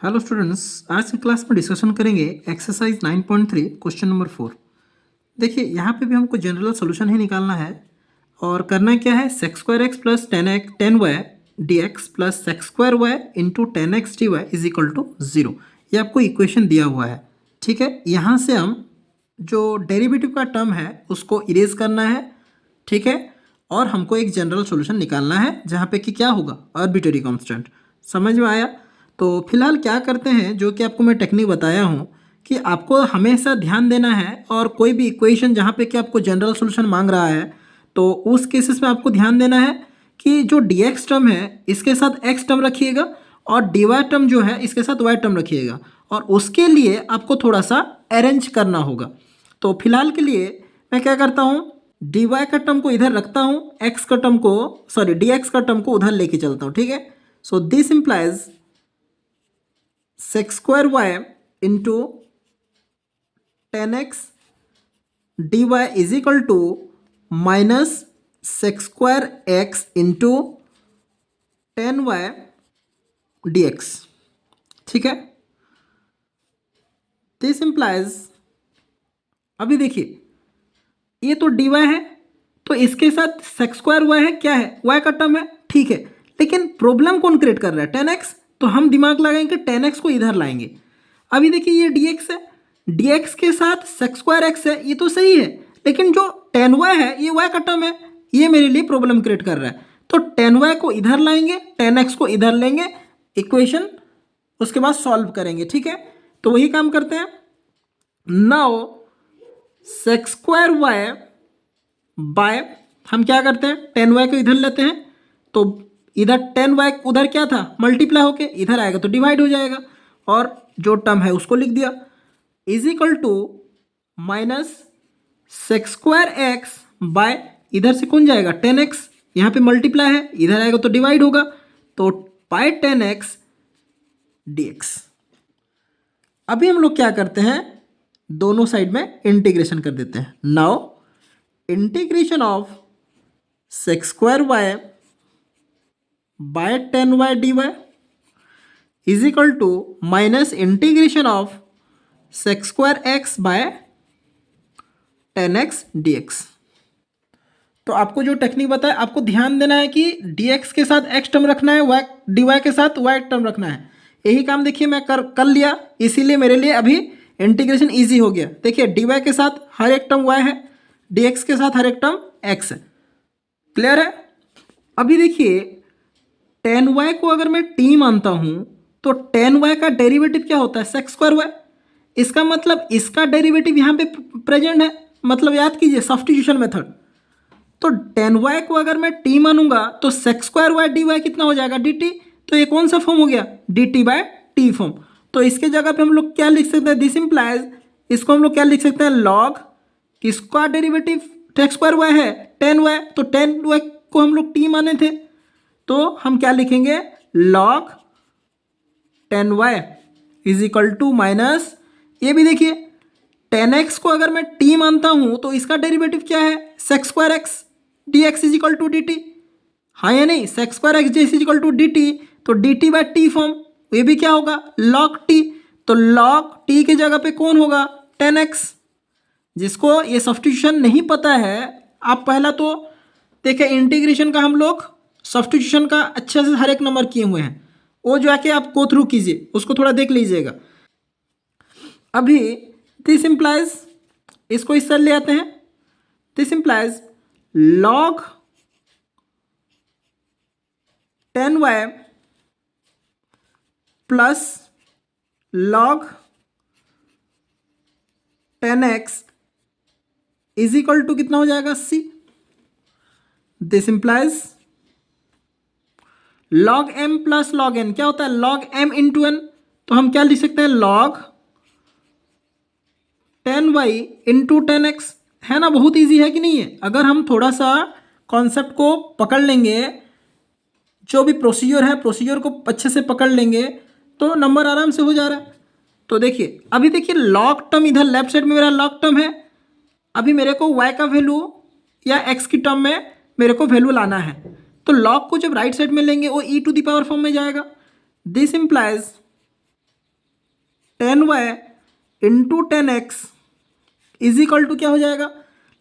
Hello students, आज की class में डिस्कशन करेंगे एक्सरसाइज 9.3 क्वेश्चन नंबर 4। देखिए यहाँ पे भी हमको जनरल सोल्यूशन ही निकालना है और करना क्या है, sec square X plus 10 Y D X plus sec square Y into 10x dy is equal to 0। ये आपको इक्वेशन दिया हुआ है। ठीक है, यहाँ से हम जो डेरिवेटिव का टर्म है उसको इरेज करना है। ठीक है, और हमको एक जनरल सॉल्यूशन निकालना है जहाँ पे कि क्या होगा, आर्बिट्रेरी कांस्टेंट। समझ में आया? तो फिलहाल क्या करते हैं, जो कि आपको मैं टेक्निक बताया हूँ कि आपको हमेशा ध्यान देना है और कोई भी इक्वेशन जहाँ पे कि आपको जनरल सॉल्यूशन मांग रहा है तो उस केसेस में आपको ध्यान देना है कि जो dx टर्म है इसके साथ x टर्म रखिएगा और dy टर्म जो है इसके साथ y टर्म रखिएगा, और उसके लिए आपको थोड़ा सा अरेंज करना होगा। तो फिलहाल के लिए मैं क्या करता हूँ, dy का टर्म को इधर रखता हूँ, x का टर्म को dx का टर्म को उधर लेके चलता हूँ। ठीक है, so this implies sec square Y into 10x dy is equal to minus sec square X into 10y dx। ठीक है, दिस इम्प्लाइज, अभी देखिए ये तो dy है तो इसके साथ सेक्स स्क्वायर y है, क्या है, y का टर्म है। ठीक है, लेकिन प्रॉब्लम कौन क्रिएट कर रहा है, 10x, तो हम दिमाग लगाएंगे 10x को इधर लाएंगे। अभी देखिए ये dx है, dx के साथ सेक्स स्क्वायर x है, ये तो सही है, लेकिन जो 10y है ये y का टर्म है, ये मेरे लिए प्रॉब्लम क्रिएट कर रहा है। तो 10y को इधर लाएंगे, 10x को इधर लेंगे, इक्वेशन उसके बाद सॉल्व करेंगे। ठीक है, तो वही काम करते हैं। Now sec square Y by, हम क्या करते हैं, 10y को इधर लेते हैं तो इधर 10y उधर क्या था, मल्टीप्लाई होके इधर आएगा तो डिवाइड हो जाएगा, और जो टर्म है उसको लिख दिया is equal to minus sec square X by, इधर से कौन जाएगा 10x, यहाँ पे मल्टीप्लाई है इधर आएगा तो डिवाइड होगा, तो बाय 10x dx। अभी हम लोग क्या करते हैं, दोनों साइड में इंटीग्रेशन कर देते हैं। Now integration of sec square Y by 10y dy is equal to minus integration of sec square X by 10x dx। तो आपको जो टेक्निक बताया, आपको ध्यान देना है कि dx के साथ x टर्म रखना है, y dy के साथ y टर्म रखना है। यही काम देखिए मैं कर लिया, इसीलिए मेरे लिए अभी इंटीग्रेशन इजी हो गया। देखिए dy के साथ हर एक टर्म y है, dx के साथ हर एक टर्म x है। क्लियर है? अभी देखिए 10y को अगर मैं t मानता हूं तो 10y का डेरिवेटिव क्या होता है, सेक्स स्क्वायर वाई। इसका मतलब इसका डेरिवेटिव यहाँ पे प्रेजेंट है, मतलब याद कीजिए सब्स्टिट्यूशन मेथड। तो 10y को अगर मैं t मानूंगा तो सेक्स स्क्वायर वाई dy कितना हो जाएगा, dt। तो ये कौन सा फॉर्म हो गया, dt बाय t फॉर्म। तो इसके जगह पे हम लोग क्या लिख सकते हैं, दिस इम्प्लाइज, इसको हम लोग क्या लिख सकते हैं, लॉग किसका डेरिवेटिव सेक्स स्क्वायर वाई है 10y, तो 10y को हम लोग t माने थे तो हम क्या लिखेंगे, log 10y is equal to minus, ये भी देखिए 10x को अगर मैं t मानता हूं तो इसका डेरिवेटिव क्या है, sec square X dx is equal to dt। हाँ या नहीं, sec square X is equal to dt, तो dt बाय t फॉर्म, ये भी क्या होगा, log t। तो log t की जगह पे कौन होगा, 10x। जिसको ये सब्स्टिट्यूशन नहीं पता है, आप पहला तो देखिए इंटीग्रेशन का हम लोग सब्स्टिट्यूशन का अच्छे से हर एक नंबर किए हुए हैं, वो जो आके आप गो थ्रू कीजिए, उसको थोड़ा देख लीजिएगा। अभी दिस इम्प्लाइज, इसको इस तरह ले आते हैं, this implies log 10y plus log 10x is equal to कितना हो जाएगा, c। This implies log m plus log n, क्या होता है, लॉग m इंटू n। तो हम क्या लिख सकते हैं, लॉग 10y इंटू 10x, है ना, बहुत इजी है कि नहीं है। अगर हम थोड़ा सा कॉन्सेप्ट को पकड़ लेंगे, जो भी प्रोसीजर है प्रोसीजर को अच्छे से पकड़ लेंगे तो नंबर आराम से हो जा रहा है। तो देखिए अभी देखिए लॉग टर्म इधर लेफ्ट साइड में मेरा लॉग टर्म है, अभी मेरे को y का वैल्यू या x की टर्म में मेरे को वैल्यू लाना है, तो लॉग को जब राइट साइड में लेंगे वो e to the power form में जाएगा। This implies 10y into 10x is equal to क्या हो जाएगा,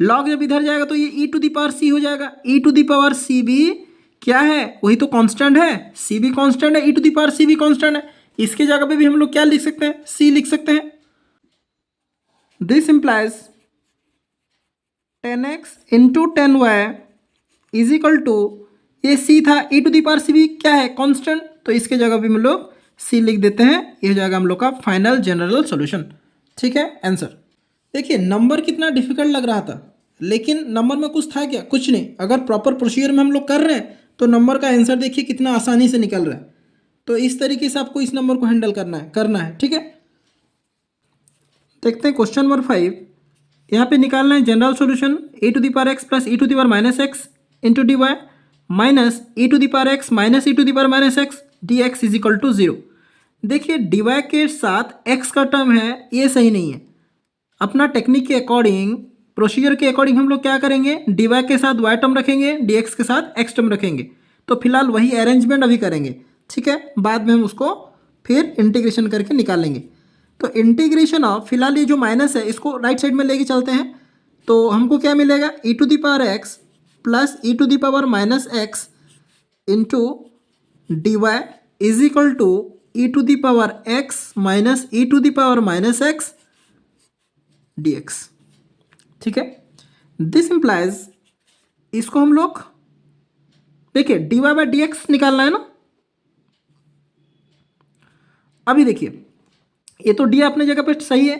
लॉग जब इधर जाएगा तो ये e to the power c हो जाएगा। e to the power c भी क्या है, वही तो कांस्टेंट है, c भी कांस्टेंट है, e to the power c भी कांस्टेंट है। इसके जगह पे भी हम लोग क्या लिख सकते हैं, c लिख सकते हैं। This implies 10x into 10y is equal to, ये c था, e to the power c भी क्या है, कांस्टेंट, तो इसके जगह भी हम लोग c लिख देते हैं। ये हो जाएगा हम लोग का फाइनल जनरल सॉल्यूशन। ठीक है आंसर। देखिए नंबर कितना डिफिकल्ट लग रहा था, लेकिन नंबर में कुछ था क्या, कुछ नहीं। अगर प्रॉपर प्रोसीजर में हम लोग कर रहे हैं तो नंबर का आंसर देखिए कितना आसानी से निकल रहा है। तो इस तरीके से आपको इस नंबर को हैंडल करना है। ठीक है, देखते हैं क्वेश्चन नंबर 5। यहाँ पे निकालना है general solution e to the power x plus e to the power minus x into d y minus e to the power x minus e to the power minus x d x is equal to 0। देखिए d y के साथ x का term है, ये सही नहीं है। अपना टेक्निक के अकॉर्डिंग, प्रोसीजर के अकॉर्डिंग हम लोग क्या करेंगे, डी वाई के साथ y टर्म रखेंगे, डी एक्स के साथ x टर्म रखेंगे। तो फिलहाल वही अरेंजमेंट अभी करेंगे। ठीक है, बाद में हम उसको फिर इंटीग्रेशन करके निकालेंगे। तो इंटीग्रेशन ऑफ, फिलहाल ये जो माइनस है इसको राइट साइड में लेके चलते हैं। तो हमको क्या मिलेगा, e to the power x plus e to the power minus x into d y is equal to e to the power x minus e to the power minus x d x. ठीक है, this implies, इसको हम लोग देखिए d y by d x निकालना है ना। अभी देखिए ये तो डी अपने जगह पे सही है,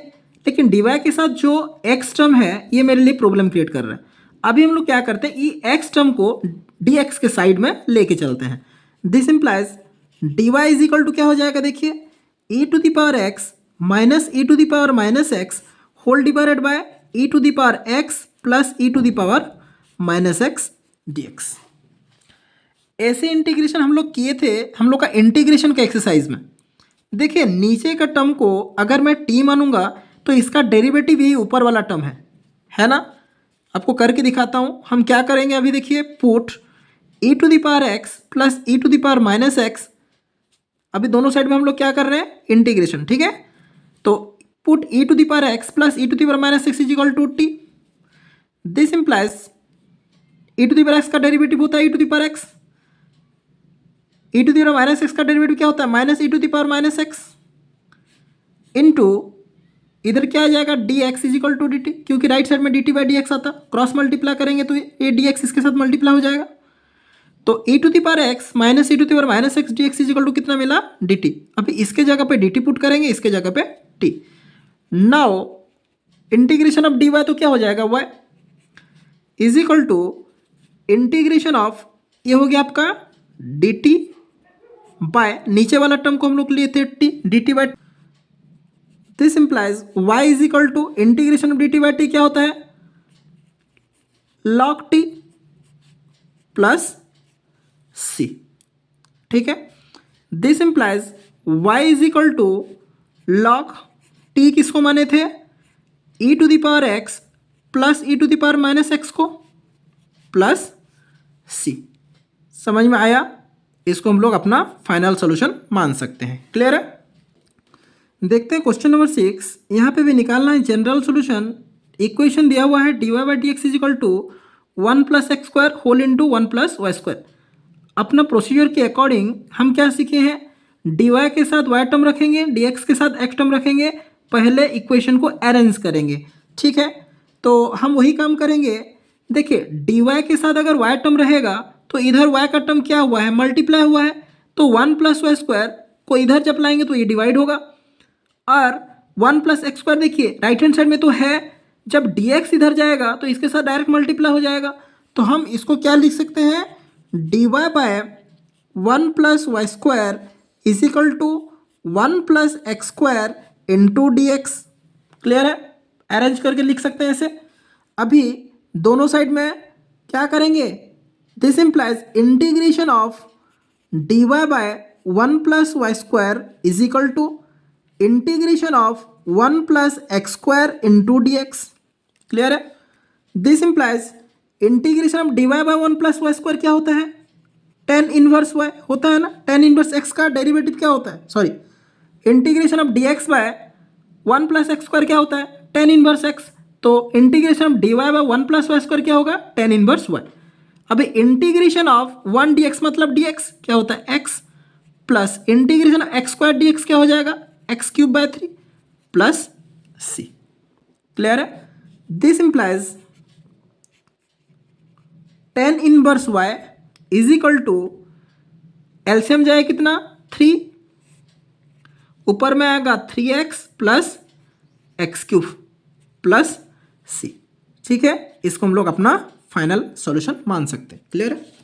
लेकिन डी वाई के साथ जो एक्स टर्म है ये मेरे लिए प्रॉब्लम क्रिएट कर रहा है। अभी हम लोग क्या करते हैं, ई एक्स टर्म को डी एक्स के साइड में लेके चलते हैं। This implies d y is equal to क्या हो जाएगा, देखिए e to the power x minus e to the power minus x whole divided by e to the power x plus e to the power minus x d x. ऐसे integration हम लोग किए थे हम लोग का इंटीग्रेशन का exercise में। देखिए नीचे का टर्म को अगर मैं टी मानूंगा तो इसका डेरिवेटिव यही ऊपर वाला टर्म है ना। आपको करके दिखाता हूँ। हम क्या करेंगे, अभी देखिए put e to the power x plus e to the power minus x, अभी दोनों साइड में हम लोग क्या कर रहे हैं, इंटीग्रेशन। ठीक है, तो put e to the power x plus e to the power minus x is equal to t. This implies e to the power x का डेरिवेटिव होता है e to the power x, e to the power minus x का derivative क्या होता है, minus e to the power minus x into इधर क्या आ जाएगा, d x is equal to d t, क्योंकि राइट साइड में D t by d x आता, क्रॉस मल्टीप्लाई करेंगे तो ये डी एक्स इसके साथ मल्टीप्लाई हो जाएगा। तो e to the power x minus e to the power minus x d x is equal to कितना मिला, डी टी। अभी इसके जगह पे डी टी पुट करेंगे, इसके जगह पे t. Now integration of d y तो क्या हो जाएगा, y is equal to integration of, ये हो गया आपका डी टी बाय, नीचे वाला टर्म को हम लोग लिए थे t, d t by. This implies y is equal to integration of d t by t क्या होता है, लॉग टी प्लस सी। ठीक है, this implies y is equal to log t, किसको माने थे, e to the power x plus e to the power minus x को plus c. समझ में आया, इसको हम लोग अपना फाइनल सॉल्यूशन मान सकते हैं। क्लियर है, देखते हैं क्वेश्चन नंबर 6। यहाँ पे भी निकालना है जनरल सॉल्यूशन। इक्वेशन दिया हुआ है d y by d x is equal to 1 plus x square whole into 1 plus y square. अपना प्रोसीजर के अकॉर्डिंग हम क्या सीखे हैं, डी वाई के साथ वाई टर्म रखेंगे, डी एक्स के साथ एक्स टर्म रखेंगे, पहले इक्वेशन को अरेंज करेंगे। ठीक है, तो हम वही काम करेंगे। देखिए डी वाई के साथ अगर वाई टर्म रहेगा तो इधर वाई का टर्म क्या हुआ है, मल्टीप्लाई हुआ है, तो 1 प्लस वाई स्क्वायर को इधर जब लाएंगे तो ये डिवाइड होगा, और 1 प्लस एक्स स्क्वायर देखिए राइट हैंड साइड में तो है, जब डी एक्स इधर जाएगा तो इसके साथ डायरेक्ट मल्टीप्लाई हो जाएगा। तो हम इसको क्या लिख सकते हैं, d y by 1 plus y square is equal to 1 plus x square into d x. Clear है, अरेंज करके लिख सकते हैं ऐसे। अभी दोनों साइड में क्या करेंगे, this implies integration of d y by 1 plus y square is equal to integration of 1 plus x square into d x. Clear है, this implies integration of d y by 1 plus y square क्या होता है, tan inverse Y होता है ना, tan inverse x का derivative क्या होता है, sorry integration of d x by 1 plus x square क्या होता है, टेन इनवर्स एक्स। तो integration of d y by 1 plus y square क्या होगा, टेन इनवर्स वाई। अभी इंटीग्रेशन ऑफ 1 डी एक्स मतलब डी एक्स क्या होता है, x, plus integration of x square d x क्या हो जाएगा, x cube by 3 plus C. Clear है? This implies tan inverse y is equal to, LCM जाए कितना 3, ऊपर में आएगा 3x plus x cube plus c. ठीक है, इसको हम लोग अपना फाइनल सॉल्यूशन मान सकते हैं। क्लियर है?